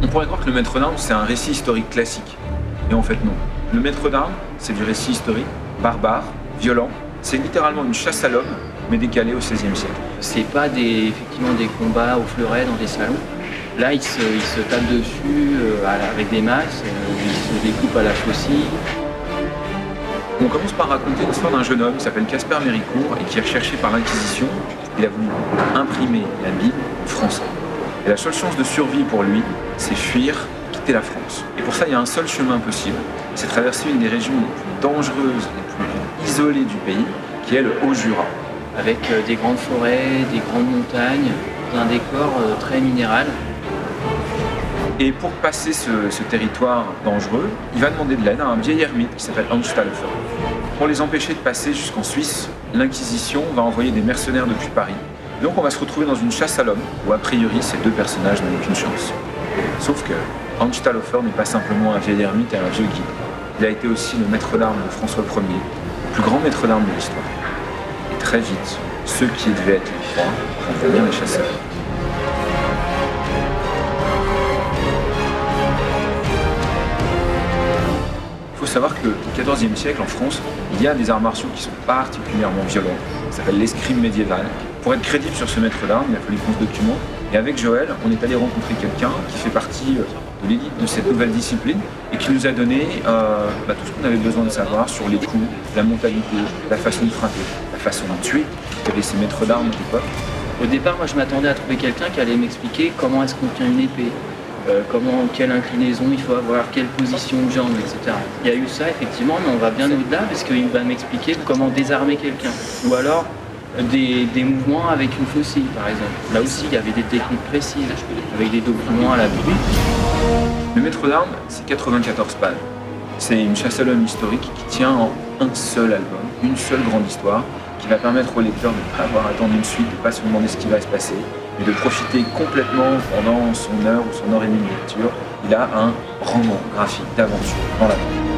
On pourrait croire que le maître d'armes, c'est un récit historique classique. Et en fait, non. Le maître d'armes, c'est du récit historique, barbare, violent. C'est littéralement une chasse à l'homme, mais décalée au XVIe siècle. C'est pas effectivement des combats au fleuret dans des salons. Là, ils se tapent dessus avec des masses, ils se découpent à la faucille. On commence par raconter l'histoire d'un jeune homme qui s'appelle Casper Méricourt et qui est recherché par l'Inquisition. Il a voulu imprimer la Bible en français. Et la seule chance de survie pour lui, c'est fuir, quitter la France. Et pour ça, il y a un seul chemin possible, c'est traverser une des régions les plus dangereuses, les plus isolées du pays, qui est le Haut-Jura. Avec des grandes forêts, des grandes montagnes, un décor très minéral. Et pour passer ce territoire dangereux, il va demander de l'aide à un vieil ermite qui s'appelle Hans Stahlhofer. Pour les empêcher de passer jusqu'en Suisse, l'Inquisition va envoyer des mercenaires depuis Paris. Donc on va se retrouver dans une chasse à l'homme, où a priori ces deux personnages n'ont aucune chance. Sauf que Hans Stahlhofer n'est pas simplement un vieil ermite et un vieux guide. Il a été aussi le maître d'armes de François Ier, le plus grand maître d'armes de l'histoire. Et très vite, ceux qui devaient être les rois vont devenir les chasseurs. Il faut savoir qu'au XIVe siècle, en France, il y a des arts martiaux qui sont particulièrement violents. Ça s'appelle l'escrime médiévale. Pour être crédible sur ce maître d'armes, il a fallu qu'on se documente. Et avec Joël, on est allé rencontrer quelqu'un qui fait partie de l'élite de cette nouvelle discipline et qui nous a donné tout ce qu'on avait besoin de savoir sur les coups, la mentalité, la façon de frapper, la façon de tuer. Il y avait ces maîtres d'armes à l'époque. Au départ, moi, je m'attendais à trouver quelqu'un qui allait m'expliquer comment est-ce qu'on tient une épée. Quelle inclinaison il faut avoir, quelle position de jambe, etc. Il y a eu ça effectivement, mais on va bien au-delà parce qu'il va m'expliquer comment désarmer quelqu'un. Ou alors des mouvements avec une faucille par exemple. Là aussi il y avait des techniques précises, avec des documents à l'appui. Le maître d'armes, c'est 94 pages. C'est une chasse à l'homme historique qui tient en un seul album, une seule grande histoire, qui va permettre au lecteur de ne pas avoir à attendre une suite, de ne pas se demander ce qui va se passer, mais de profiter complètement pendant son heure ou son heure et demie de lecture. Il a un roman graphique d'aventure dans la main.